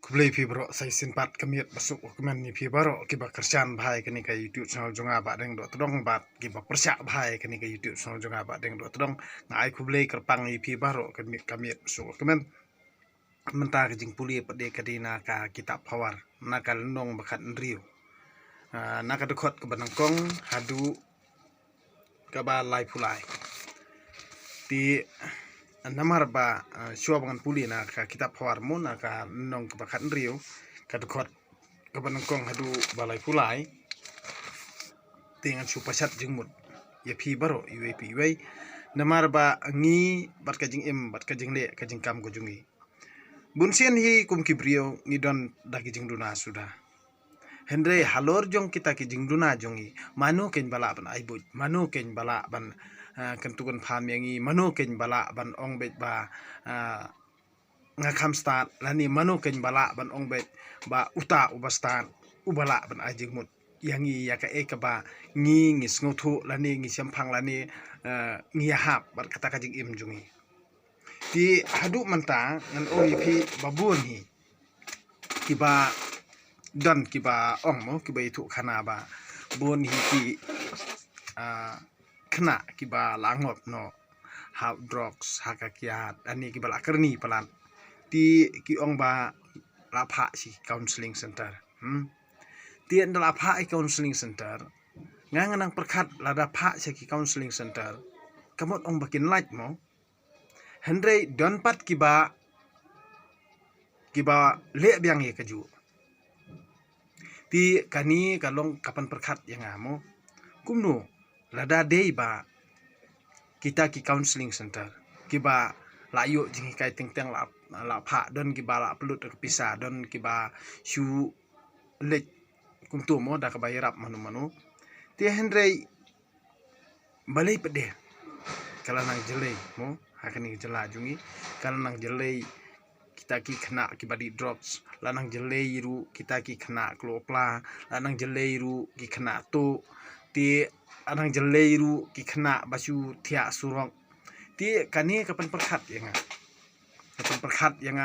Kublai pi bro sai sinpat kemiat masuk kemen ni pi baro kiba kerjaan bahai kini ka YouTube channel jonga ba deng do todong bat kiba persyak bahai kini ka YouTube channel jonga ba deng do todong ngai kublai kerpang ni pi baro kemiat masuk kemen mentah kejing puli pade kadina ka kitab pawar nakal nong bakat nriu naka dekot ke banangkong hadu kaba lai pulai ti namar ba syua bangan puli na ka kitab pawar mo na ka nong kebakat nriu ka dekot ke banangkong hadu balai pulai dengan supasat jengmut ya pi baro UAP wai namar ba ngi bat kajing im bat kajing le kajing kam ko jungi bunsian hi kum kibrio ngidon dagi jing duna sudah Henry halor jong kita ki jing duna jongi manu ken bala ban aibuj manu ken bala ban kentukan pham yangi manu ken bala ban ong bet ba ngakam start lani manu ken bala ban ong bet ba uta ubastan ubala ban ajing mut yangi ya ka ba ngi ngis ngothu lani ngi sampang lani ngi hap bar kata kajing im jungi di hadu manta ngan OEP babun hi kiba dan kiba ong mo kiba itu khana ba bon hi ki khna kiba langot no hab drugs hakakiat ani kiba lakarni palan ti ki ong ba lapha si counseling center ti andal lapha counseling center nganganang perkhat lada pha si counseling center kamot ong bakin light mo Henry don pat kiba le biang ye kaju ti kani kalong kapan perkhat yang amo kumno lada dei ba kita ki counseling center kiba layu jingi kai teng la pha don kiba la pelut pisa don kiba shu lek kumtu mo da ka bayarap manu ti Henry balai pede kala nang jelei mo hakani jela jungi kala nang jelei kita ki kena kibadi drops lanang jelei ru kita ki kena klopla lanang jelei ru ki kena tu ti anang jelei ru ki kena basu tia surong ti kani kapan perkhat yang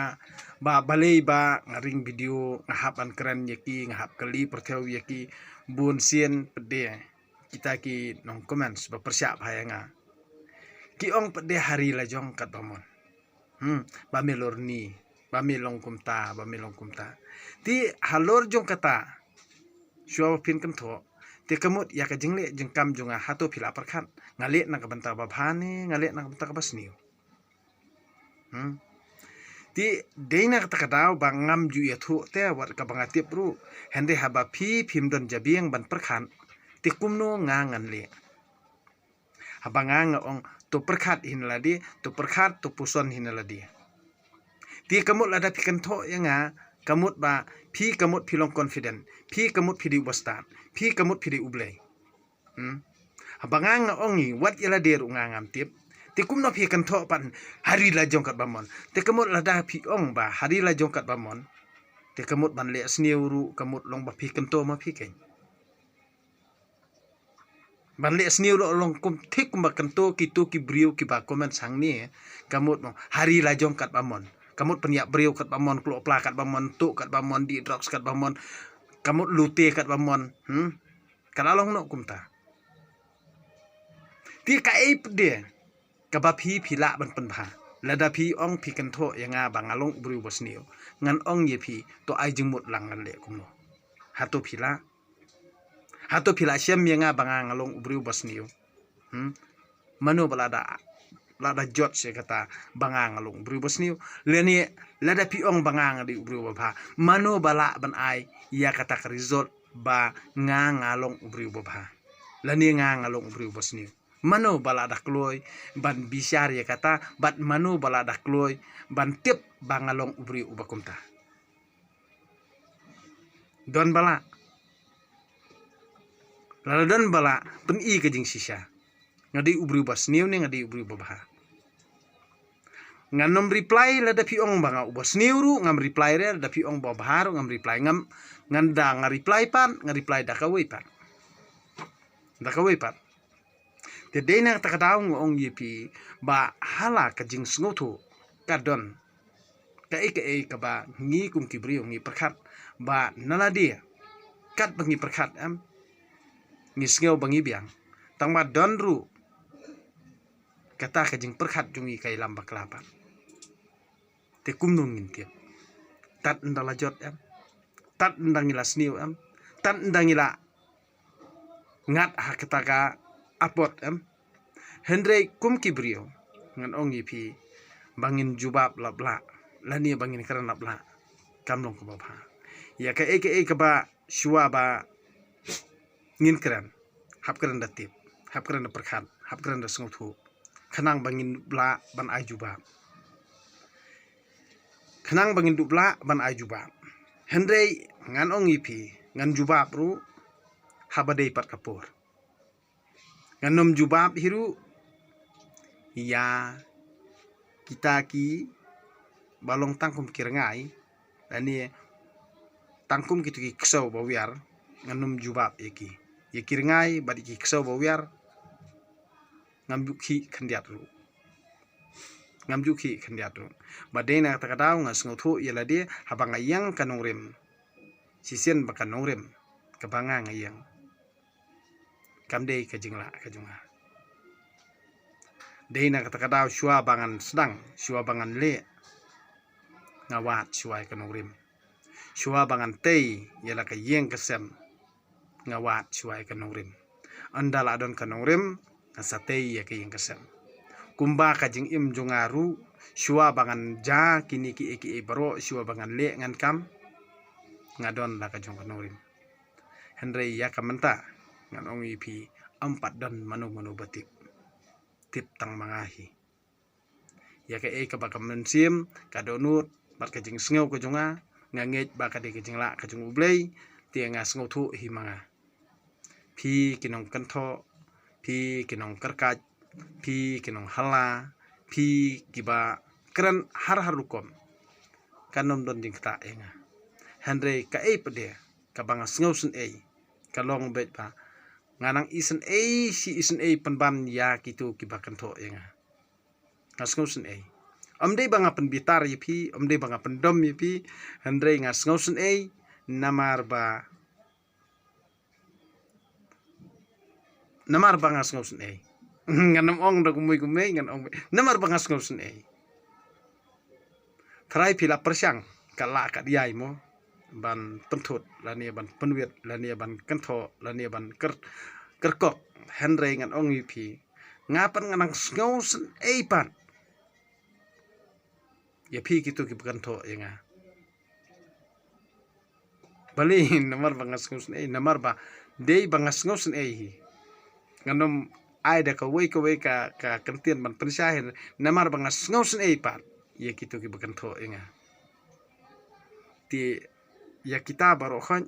ba balei ba ngaring video ngahap an keren yaki ngahap kali pertheu yaki bun sien pede kita ki nong comments ba persiap hayanga ki ong pede hari la jong kat bamon ba melorni ba melong kumta ti halor jong kata syua pin kan tho ti kamut ya ka jingle jengkam jonga hato phila perkhat ngale na ka banta ba phane ngale na ka banta ka basniu ti deina ka takadaw ba ngam ju ya thu te wat ka banga tip ru hende haba phim don jabiang ban perkhan ti kumno ngangan le haba ngang ong to perkhat hinladi to perkhat to puson hinladi ti kamut lada pikan tho yanga kamut ba phi kamut philong confident phi kamut phidi ubastan phi kamut phidi ublei habangang ongi wat yala deru ngangam tip ti kumno phi kan tho pan hari la jongkat bamon ti kamut lada phi ong ba hari la jongkat bamon ti kamut ban le sniuru kamut long ba phi kan to ma phi ken ban le sniu lo long kum thik kum ba kan to ki briu ki ba comment sang ni kamut mo hari la jongkat bamon kamut penyak beriu kat bamon klo pla kat bamon tu kat bamon di drugs kat bamon kamut lute kat bamon kalalong no kumta ti ka ape de ka ba phi phila ban panpha lada phi ong phi kan tho yanga bangalong beriu bosniu ngan ong ye phi to ai jingmut langan le kumno hato phila syam yanga bangalong beriu bosniu mano balada lada jot se kata bangang alung bru bosniu leni lada piong bangang di bru baba mano bala ban ai ya kata result ba ngang along bru baba leni ngang along bru bosniu mano bala dak loy ban bisyar ya kata bat mano bala dak loy ban tip bangalong bru ubakumta don bala lada don bala pen i kejing sisa ngadi ubru bosniu ni ngadi ubru baba nganom reply lada piong banga ubos niuru ngam reply re lada piong ba baharu ngam reply ngam nganda nga reply pan nga reply dakawai pan te dena takadaw ngong yipi ba hala kajing sngoto kadon ka ba ngi kum ki brio ngi perkhat ba naladia kat bangi perkhat am ngi sngew bangi biang tang ba donru kata ka jing perkhat jungi kai lamba kelapa te kumnung ngin tiap tat ndala jot am tat ndangila sniu am tat ndangila ngat ha ketaka apot am hendrei kum ki brio ngan ongi pi bangin jubab labla lani bangin karan labla kamlong ko baba ya ka ba shua ba ngin kran hap kran datip hap kran da perkhat hap kran da snguthu khanang bangin bla ban ai jubab khanang bangin dubla ban ai jubab hendrei ngan ongi pi ngan jubab ru habadei pat kapur ngan nom jubab hiru ya kita ki balong tangkum kirangai ani tangkum kitu ki ksau bawiar nganum jubab eki ye kirangai badi ki ksau bawiar ngamjuki khandiat ru badena takadau ngasnguthu yela dia habang ayang kanongrim sisen bakan nongrim kabanga ngayang kamdei kajingla kajunga deina katakadau shua bangan sedang shua bangan le ngawat shuai kanongrim shua bangan tei yela ka yeng kesem ngawat shuai kanongrim andala adon kanongrim ngasatei ya ka yeng kesem kumba kajing im jongaru shua bangan ja kini ki eki baro shua bangan le ngan kam ngadon la kajong kanongrim hendrei ya kamanta ngan ongi pi empat dan manu batip tip tang mangahi ya ka bakam mensim kadonut bat kajing sngew kajonga nganget ba kade kajing la kajong ublei tianga sngew thu hi manga pi kinong kantho pi kinong karkaj pi kinong hala pi kiba kran har rukom kanom don ding ta enga hendrei ka pede kabanga sngew sun kalong bet ba nganang isen si isen penban ya kitu kibakan tho yenga ngasngausen omdei banga penbitar yipi omdei banga pendom yipi hendrei ngasngausen namar ba ngasngausen nganam ong da kumui ngan ong namar ba ngasngausen trai pila persyang kala ka diai mo ban pentut lani ban penwit lani ban kentho lani ban kerkok hendrei ngan ong yipi ngapan nganang sngosen pan ya pi kitu ki kentho yenga bali namar bangas sngosen namar ba dei bangas sngosen hi nganom ai da ka wei ka kentien ban pensyahin namar bangas sngosen pan ya kitu ki kentho yenga ti ya kita baru kan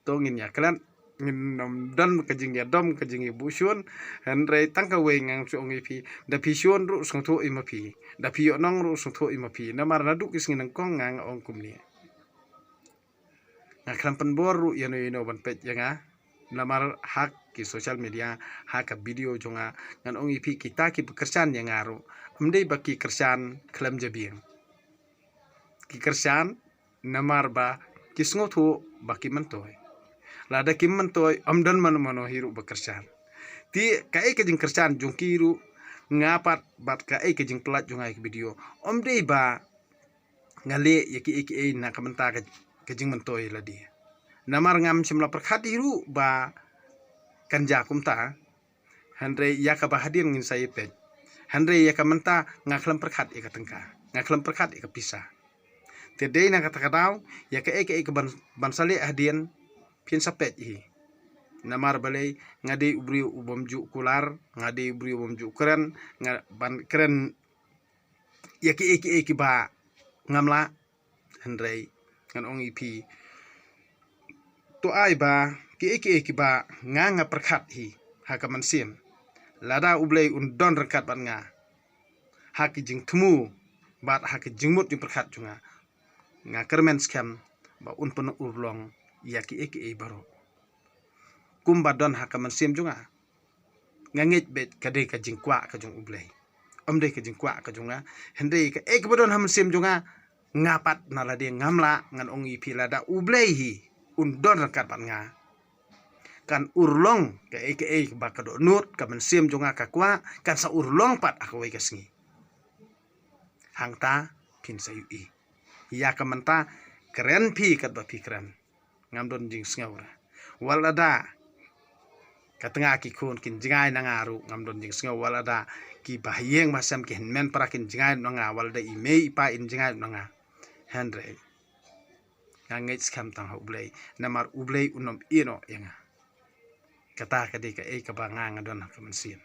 tongin ya kalian ngin dan kajing ya dom kajing ibu syun hendrei tangka we ngang su ongi pi da pi syun ru sung tho ima pi da pi nong ru sung tho ima pi namar nadu kis nginang kong ngang ong kumni ngakran penbor ru yano ban pet yanga namar hak ki social media hak video jonga ngan ongi pi kita ki bekersan yang ngaru amdei baki kersan klam jabiang ki kersan namar ba kisngo thu baki mantoy lada kim mantoy amdan mano hiru bekersan ti kai kejing kersan jungkiru ngapat bat kai kejing pelat jungai video omdei ba ngale yaki na kamenta kejing mantoy ladi namar ngam simla perkhat hiru ba kanja kumta handrei yaka ba hadir ngin sai pej handrei yaka menta ngaklam perkhat ikatengka ngaklam perkhat ikapisa tedei na kata-katau ya ke bansale ahdian pian sapet hi namar balai ngade ubri ubomju kular ngade ubri ubomju keren ban keren ya ke ba ngamla hendrei ngan ong ipi to ai ba ke ba nganga perkhat hi hakaman sim lada ublei undon rekat ban nga haki jing temu bat haki jingmut jing perkhat junga nga kermen skam ba unpun urlong yaki baro kumba don hakaman sim junga ngangit bet kade ka jingkwa ka jung ublei omdei ka jingkwa ka junga hendei ka badon ham sim junga ngapat nala dia ngamla ngan ong ipi lada ublehi undon kat pat nga kan urlong ke ba kado nut ka mensim jonga ka kwa kan sa urlong pat akawai kasngi hangta pin sa ui ya ka menta keren pi kat ba pi keren ngam don jing sngaura walada katengah ki kun kin jingai nangaru ngam don jing sngaw walada ki bahyeng masam ki men para kin jingai nanga walada imei pa in jingai nanga Henry ngait skam tang ublei namar ublei unom ino yanga kata kadi ka ka banga ngadon ka mensin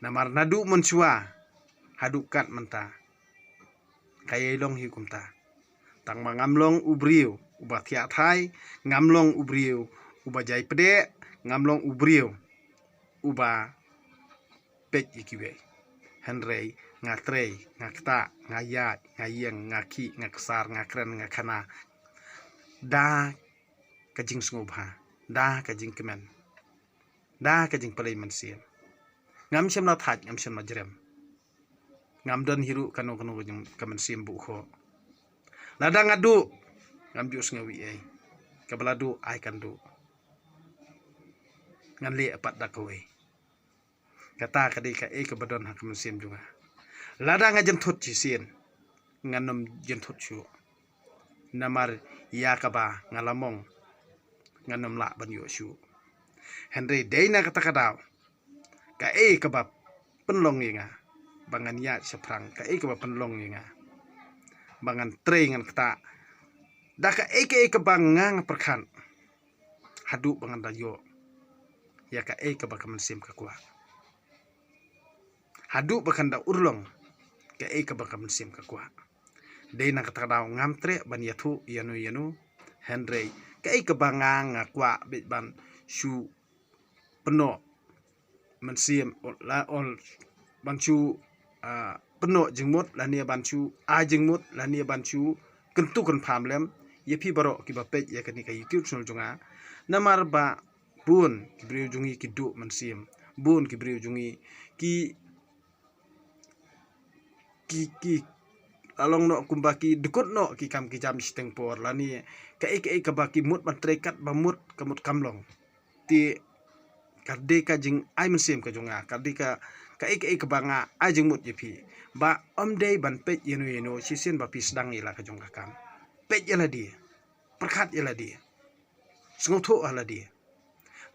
namar nadu mensua hadukat menta kaya long hikumta tang mangamlong ubriu uba tiat hai ngamlong ubriu uba jai pede ngamlong ubriu uba pek ikiwe Henry ngatrei ngakta ngayat ngayeng ngaki ngaksar ngakren ngakana da kajing sngubha da kajing kemen da kajing palai mensin ngam sem na that ngam sem na jerem ngam don hiru kanu jing kemen sim bu kho lada ngadu ngam ju sngawi ai kabaladu ai kandu ngan le apat da kowe kata kadi ka ke badon ha kemen sim juga lada ngajem thot chi sin nganom jen thot chu namar yakaba ngalamong nganom la ban yo shu Henry deina kata kadaw ka kaba penlong yinga bangan ya seprang ka kaba penlong yinga bangan tre ngan kata da ka kaba ngang perkan hadu bangan dayo ya ka kaba kamen sim ka kwa hadu bakan da urlong ka kaba kamen sim ka kwa deina kata kadaw ngam tre ban yathu yanu Henry ka bangang ngakwa bit ban shu peno mensim la ol ban shu peno jingmut lania ban shu a jingmut lania ban shu kentu kan phamlem yepi baro ki ba pej ya kani ka YouTube channel jonga namar ba bun ki briu jungi ki du mensim bun ki briu jungi ki along no kumbaki dukut no ki kam ki jam steng por lani ka baki mut ban trekat ba mut kamut kamlong ti karde ka jing ai mensim ka jonga karde ka banga ai jing mut yepi ba omdei ban pej yeno sisen ba pisdang ila ka jonga kam pej yala dia perkat yala dia sngotho ala dia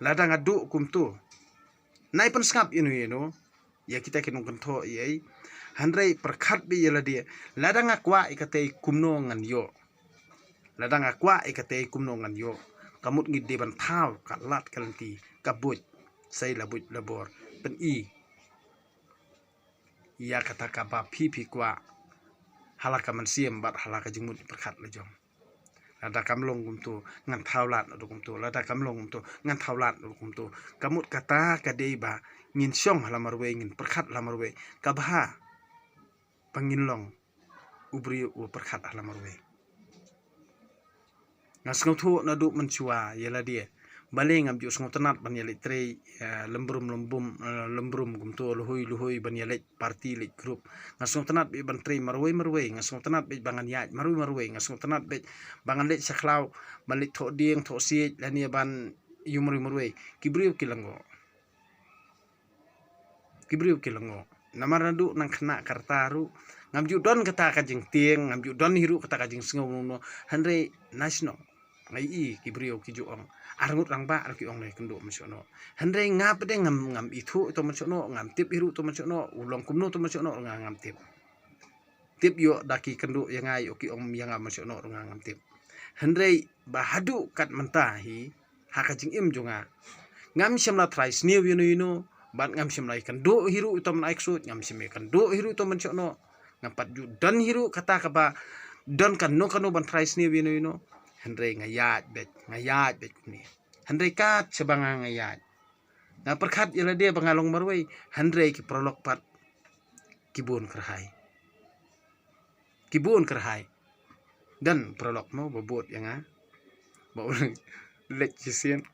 ladang adu kumtu nai pen skap yeno ya kita kinung kentho yai Henry perkat bi yala dia ladang akwa ikatei kumno ngan yo ladang akwa ikatei kumno ngan yo kamut ngide ban thau kalat kalanti kabut sai labut labor pen ya kata kaba pipi kwa halaka mensim bat halaka jingmut perkat lejong lada kamlong kumtu ngan thaulat adu kumtu lada kamlong kumtu ngan thaulat adu kumtu kamut kata kadei ba ngin syong halamarwe ngin perkat halamarwe kabha panginlong ubri u perkat halamarwe ngasngothu nadu mencua yela dia baleng amju sngotenat ban yele tre lembrum kumtu luhui ban yele parti le group ngasngtenat be ban tre marwe ngasngtenat be bangan ya marwe ngasngtenat be bangan le saklau balik tho dieng tho si lania ban yumri marwe kibriu kilango namar nadu nang khna kartaru ngamju don kata kajing tieng ngamju don hiru kata kajing sngono Henry national ngai kibriu kijuong arngut rangba arki ong le kendo mensono Henry ngap de ngam itu to mensono ngam tip hiru to mensono ulong kumno to mensono ngam tip yo daki kendo yang ngai oki ong yang mensono ngam tip Henry bahadu kat mentahi hakajing im jonga ngam semla trais new yino ban ngam semla kendo hiru to menaksud ngam semla kendo hiru to mensono ngapat ju dan hiru kata kaba don kanu ban trais new yino Henry ngayat bet ni Henry kat sebanga ngayat na perkat yala dia bangalong marway Henry ki prolog pat kibun kerhai dan prolog mo babot yang baulang lek jisin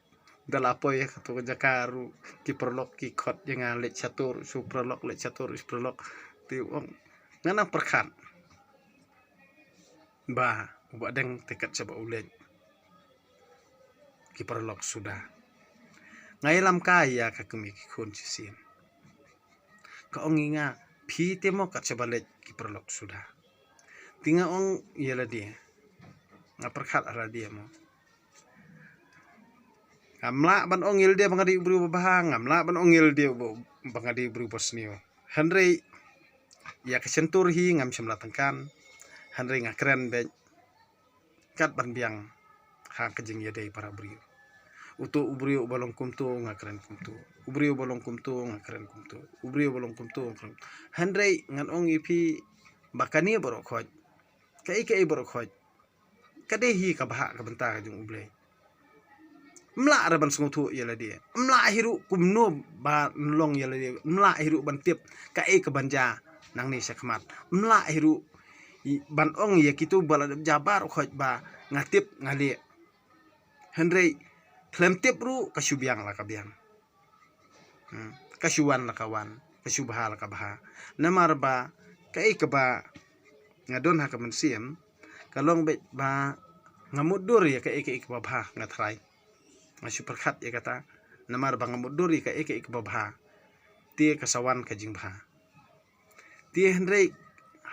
dalapo ya katu jakaru ki prolog ki khot yang lek catur su prolog lek catur is prolog ti ong ngana perkat ba uba deng tekat coba ulen ki perlok sudah ngai lam kaya ka kemi ki khon sisim ka onginga phi temo kat coba let ki perlok sudah tinga ong yela dia ngaperkhat ala dia mo ngamla ban ongil dia bangadi bru bahang ngamla ban ongil dia bangadi bru bosnio Henry ya kesentur hi ngam semla tengkan Henry ngakren be kat ban biang ha kejing ya dei para brio utu ubrio balong kumtu ngakren kumtu ubrio balong kumtu ngakren kumtu ubrio balong kumtu Henry ngan ong ipi bakani borok khoj kai borok khoj kadehi ka baha ka benta ka jung ublei mla raban sungutu yala dia mla hiru kumno ba nlong yala dia mla hiru ban tip ka banja nang ni sakmat mla hiru ban ong ya kitu bala jabar khoj ba ngatip ngali Henry klem tip ru kasubiang la kabiang kasuwan la kawan kasubha la kabaha namar ba ka ba ngadon ha ka mensiem kalong be ba ngamudur ya ka ba bha ngathrai masih perkhat ya kata namar bang ngamudur ya ka ba bha tie kasawan ka jing bha tie Henry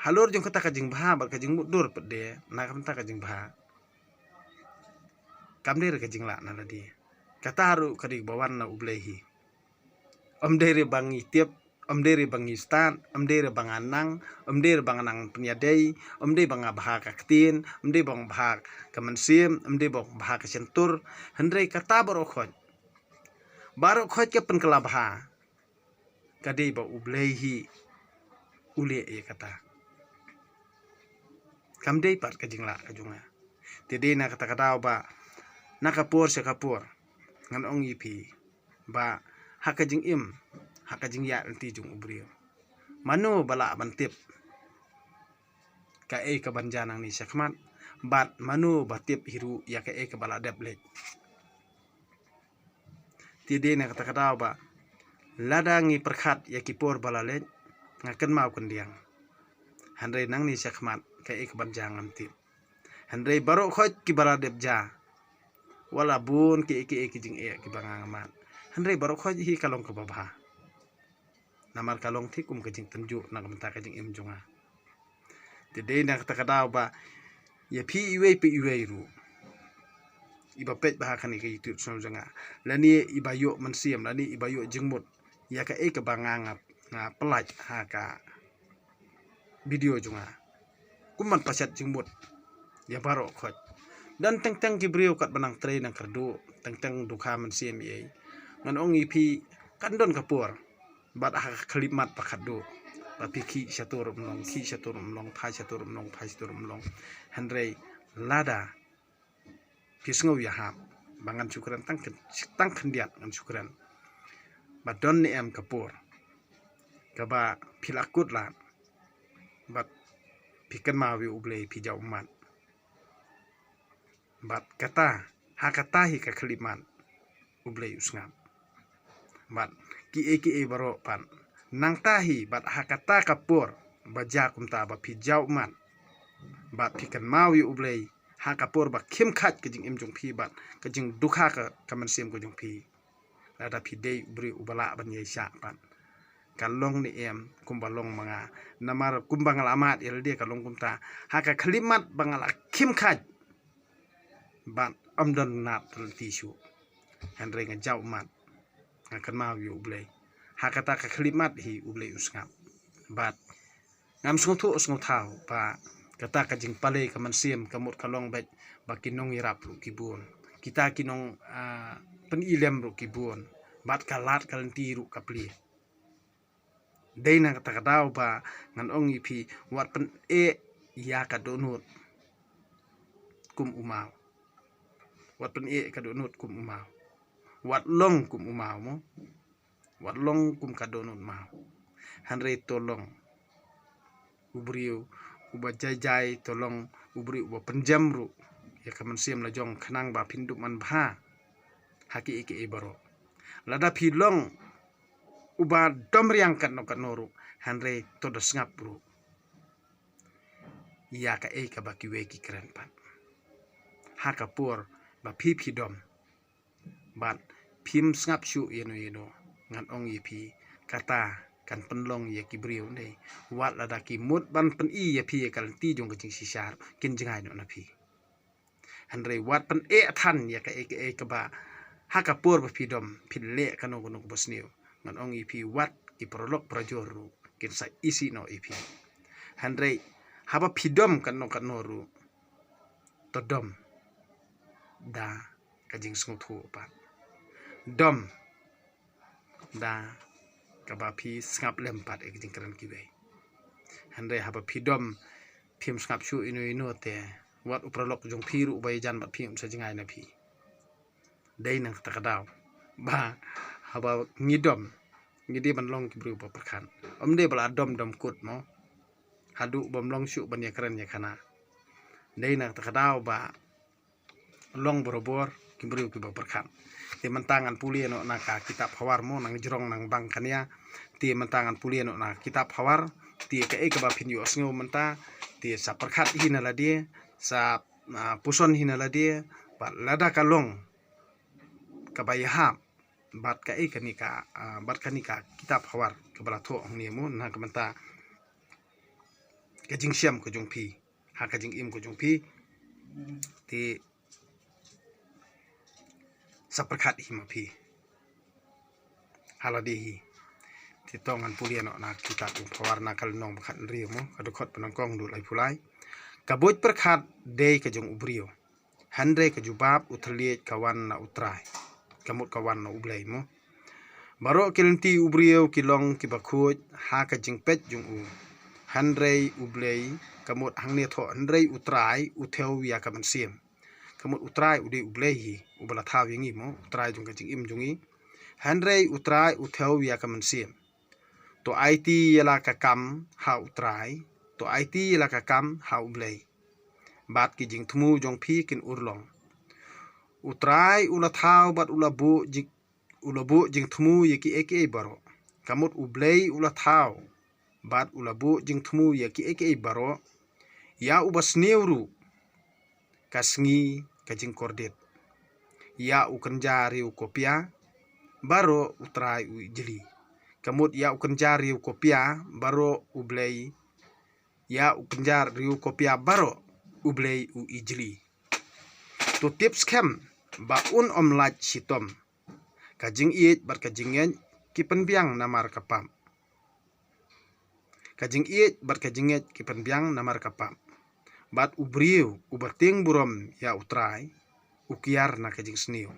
halur jong kata ka jing bha ba ka jing mudur pede na ka ka jing bha kamder ka jing la na di kata haru kadi bawan na ublehi omdere bangi tiap omdere bangi stan omdere banganang omdere banganang penyadai omde bang bahak kaktin omde bang bahak kamansim omde bang bahak sentur Henry kata baru khoj ke penkelabha kadi ba ublehi ule e kata kamdei pat kajingla kajunga tede na kata kata ba nakapur sa kapur ngan ong ipi ba hakajing hakajing ya nanti jung ubrio manu bala bantip ka ka banjanang ni sakmat bat manu batip hiru ya ka bala deblet tide na kata kata ba ladangi perkhat ya kipur bala let ngaken mau kendiang Henry nang ni sakmat ka banjangan tip Henry baru khoj ki bala debja wala bun ki jing ki bangangamat Henry baru khoj hi kalong ke babha namar kalong thikum ke jing tenju na kamta ke jing junga tede na kata kata ba ya pi iwe ru iba pet bah kan ke YouTube channel janga lani ibayo mansiam lani ibayo jingmut ya ka bangangap na pelaj ha ka video junga kuman pasat jingmut ya baru khoj dan teng kibrio kat banang tre nang kerdu teng dukha mansiam ye ngan ong ipi kandon kapur bat ha khalimat pakadu tapi ki syatur mlong thai syatur mlong Henry lada pisngau ya hap bangan syukuran tang kendiat ngan syukuran badon ni em kapur kaba pilakut la bat pikan mawi ublei pijau umat bat kata hi ka khalimat ublei usngap bat ki baro pan nang tahi bat hakata kapur baja kumta ba pijau man bat pikan mawi ublei ha kapur ba khim khat ke jing jong phi bat ke jing dukha ka kamansim ko jong phi lada phi dei ubri ubala ban ye sha pan kalong ni em kumbalong manga namar kumbangal amat il dia kalong kumta ha ka khalimat bangala khim khat bat amdon nat tisu Henry ngajau mat akan mau yu ublei hakata ka khalimat hi ublei usngap bat ngam sungtu thau ba kata ka jing pale ka mansim kamut kalong bet bakinong irap ru kibun kita kinong pen ilem ru kibun bat kalat kalanti ru kapli deina kata kadau ba ngan ong ipi wat pen ya ka donut kum umau wat pen ka donut kum umau wat long kum umau mo wat long kum kadonut mau Henry tolong ubrio uba jai tolong ubri uba penjam ru ya kaman siam la jong khanang ba pindu man bha haki baro lada pilong uba dom riang kan no kanoru Henry to ngap ru ya ka ka ba ki we ki kren pat ha ka pur ba phi dom bat phim ngap shu yeno ngan ong yi phi kata kan penlong ye ki briu nei wat la da ki mut ban pen i ye phi kal ti jong ka jing sisar kin jingai no na phi han rei wat pen than ye ka ba ha ka pur ba phi dom phin le kano gono bos niu ngan ong yi phi wat ki prolog prajoru kin sa isi no i phi han rei haba phi dom kan no ru to dom da ka jing sung thu pa dom da ka ba phi ngap lem pat ek jing kran ki we han rei haba phi dom phim ngap shu inu te wat upralok jong phi ru bai jan ba phim sa jingai na phi dei nang ta kadaw ba haba ngi dom ngi di ban long ki bru ba prakhan om de bala dom kut mo hadu bom long shu ban ya kran ya khana dei nang ta kadaw ba long borobor ki bru ki ba prakhan ti mentangan puli no na ka kitab hawar mo nang jrong nang bang kania ti mentangan puli no na kitab hawar ti ka ba phin yo sngo menta ti sa prakhat hina la dia sa puson hina la dia ba lada kalong ka ba ya bat ka kanika bat kanika kitab hawar ka bala tho ong ni mo na ka menta ka jing siam ko jong phi ha ka jing im ko jong phi ti saperkhat hi ma phi haladi hi ti tongan pulian na kita tu phawar na kal nong bakhat ri mo kadukot panang kong du lai phulai ka boj perkhat de ka jong ubrio handre ka jubab uthliet kawan na utrai kamut kawan na ublai mo baro kilenti ubrio kilong ki bakhuj ha ka jing pet jong u handre ublai kamut hangne tho handre utrai utheu ya ka man sim kamut utrai ude ublai hi ubala thaw yingi mo utrai jong ka jing im jongi handre utrai utheu ya ka man sim to IT yala ka kam ha utrai to IT yala ka kam ha ublai bat ki jing thmu jong phi kin urlong utrai ula thaw bat ulabu jing thmu ye ki eke baro kamut ublai ula thaw bat ulabu jing thmu ye ki eke baro ya ubas neuru kasngi ka jing kordet ya ukanjari ukopia baro utrai u jeli kamut ya ukanjar riu kopia baro ublei ya ukanjar riu kopia baro ublei u ijli to tips kem ba un omlat sitom kajing iet bar kajingen kipen biang namar kapam kajing iet bar kajinget kipen biang namar kapam bat ubriu uberting burom ya utrai ukiar na kajing sniu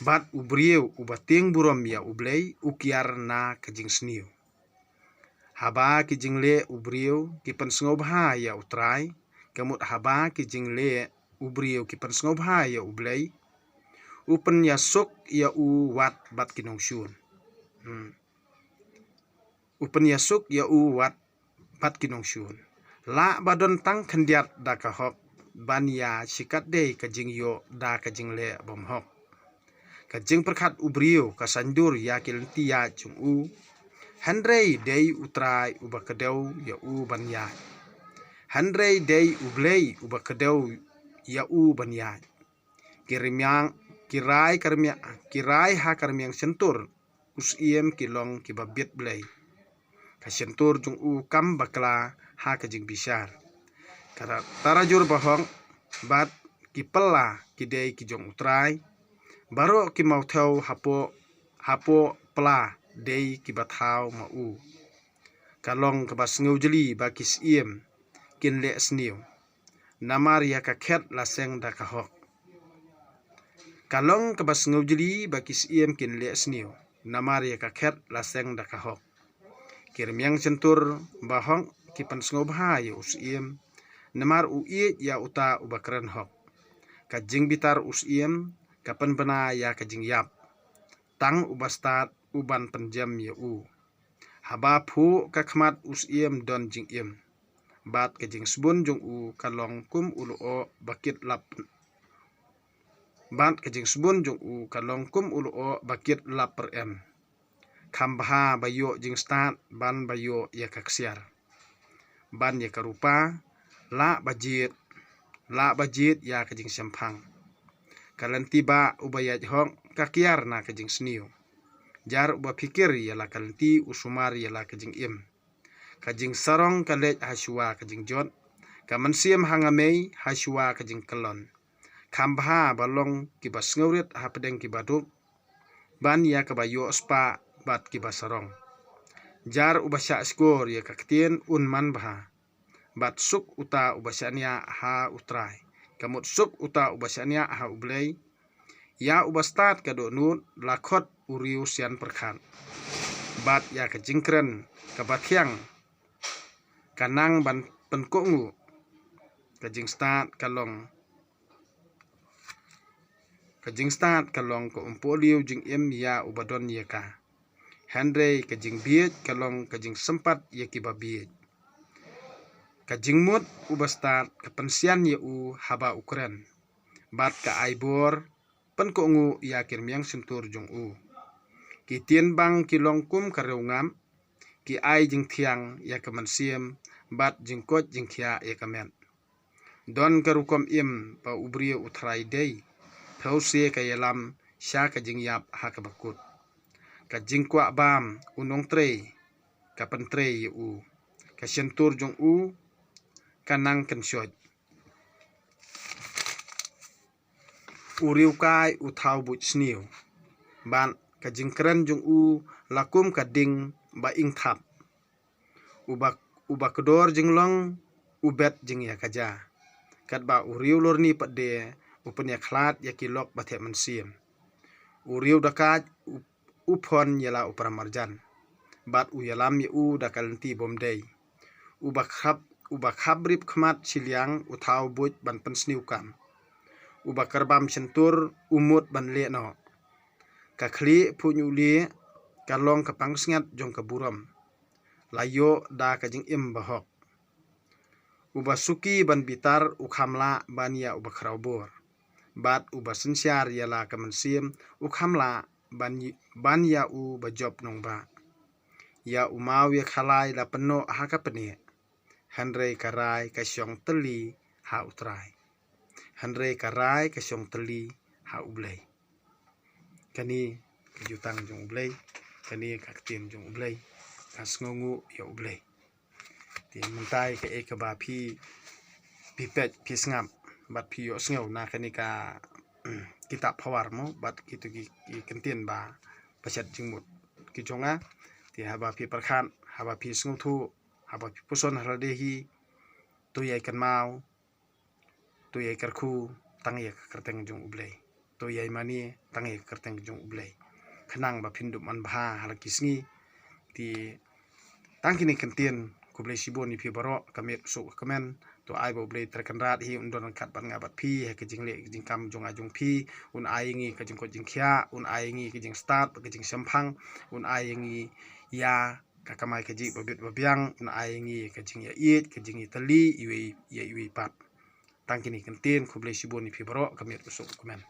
bat ubriu ubating burom ya ublei ukiar na kajing sniu haba kijingle ubriu kipan sngoba ya utrai kamut haba kijingle ubriu kipan sngoba ya ublei upen ya suk ya u wat bat kinong shun upen ya suk ya u wat bat kinong shun la badon tang khandiat da ka hok ban ya sikat de kajing yo da kajingle bom hok kajing perkhat ubriu kasandur ya kilenti ya chung u handrei dei utrai ubakadeu ya u banya handrei dei ublei ubakadeu ya u banya kirai ha karmiang sentur usiem kilong kibabit blei kasentur jung u kam bakla ha kajing bisar kara tarajur bahong bat kipela kidei kijong utrai baro ki mau thau hapo pla dei ki bathau ma u kalong ka basngeu jeli ba kis iem kin le sniu namar ya ka khet la seng da ka hok kalong ka basngeu jeli ba kis iem kin le sniu namar ya ka khet la seng da ka hok kirmiang centur bahong ki pansngeu bha ya us iem namar u ie ya uta ubakran hok ka jing bitar us iem kapan bana ya kajing yap tang ubastat uban penjam ya u haba phu kakhmat us iem don jing iem bat kajing sbun jong u kalong kum ulu o bakit lap bat kajing sbun jong u kalong kum ulu o bakit lap per em khambha bayo jing stat ban bayo ya kaksiar ban ya karupa la bajit ya kajing sempang kalan tiba ubayat hong kakiar na kajing sniu jar uba pikir ialah kalanti usumar ialah kajing im kajing sarong kalet hasua kajing jot kaman siam hangamei hasua kajing kelon kambha balong kibas ngaurit hapedeng kibaduk ban ya kabayo spa bat kibas sarong jar ubasya skor ya kaktien unman baha bat suk uta ubasania ha utrai kamut suk uta ubasania ha ublei ya ubastat kado nut lakot uriu sian perkhan bat ya kajingkren kabathyang kanang ban penkongu kajing start kalong ko umpoliu jing im ya ubadon yaka Henry kajing biet kalong kajing sempat ya kibabiet kajing mut ubastat kapensian ya u haba ukren bat ka aibor penkongu ya kirmiang sentur jong u ki tien bang kilong kum kareungam ki ai jing thiang ya kamansiam bat jing kot jing khia ya kamen don karukom im pa ubrio utrai dei thause kayalam sya kajing yap hakabakut kajing kwa bam unong tre kapan tre u kasentur jong u kanang kensyot uriu kai uthau but sniu ban kajing keren jong u lakum kading ba ing thap ubak kedor jing long ubet jing ya kaja kat ba uriu lorni pade upen ya khlat ya kilok bathe mansim uriu dakat upon yala upramarjan bat uyalam ya u dakalanti bomdei ubak habrip khmat siliang uthau but ban pensniu kam ubak karbam sentur umut ban le no kakhli punyuli kalong kapang sngat jong kaburam layo da kajing im bahok ubasuki ban bitar ukhamla ban ya ubakhrabor bat ubasensyar yala kamansim ukhamla ban ya u bajob nongba ya umaw ya khalai la peno hakapne Henry karai kasyong teli ha utrai Henry karai kasyong teli ha ublei kani kajutang jong ublei kani kaktim jong ublei kasngongu ya ublei ti mentai ke ekaba phi pipet pisngam bat phi yo sngo na kani ka kitab phawar mo bat kitu ki kentien ba pasat jingmut ki jonga ti haba phi perkhan haba phi sngo thu haba phi puson haladehi tu yai kan mau tu yai karkhu tang ye kerteng jong ublei tu yai mani tang ye kerteng jong ublei khanang ba phindup man bha halakisngi ti tangkini kentien kublei sibon ni phi baro kamet so kamen to ai bo blei terkenrat hi undon kat ban ngabat phi he kijing le kijing kam jong ajong phi un aingi kijing ko jing khia un aingi kijing start kijing semphang un aingi ya kakamai kaji babit babyang un aingi kijing ya it kijing itali iwi pat tangkini kentien kublei sibon ni phi baro kamet so kamen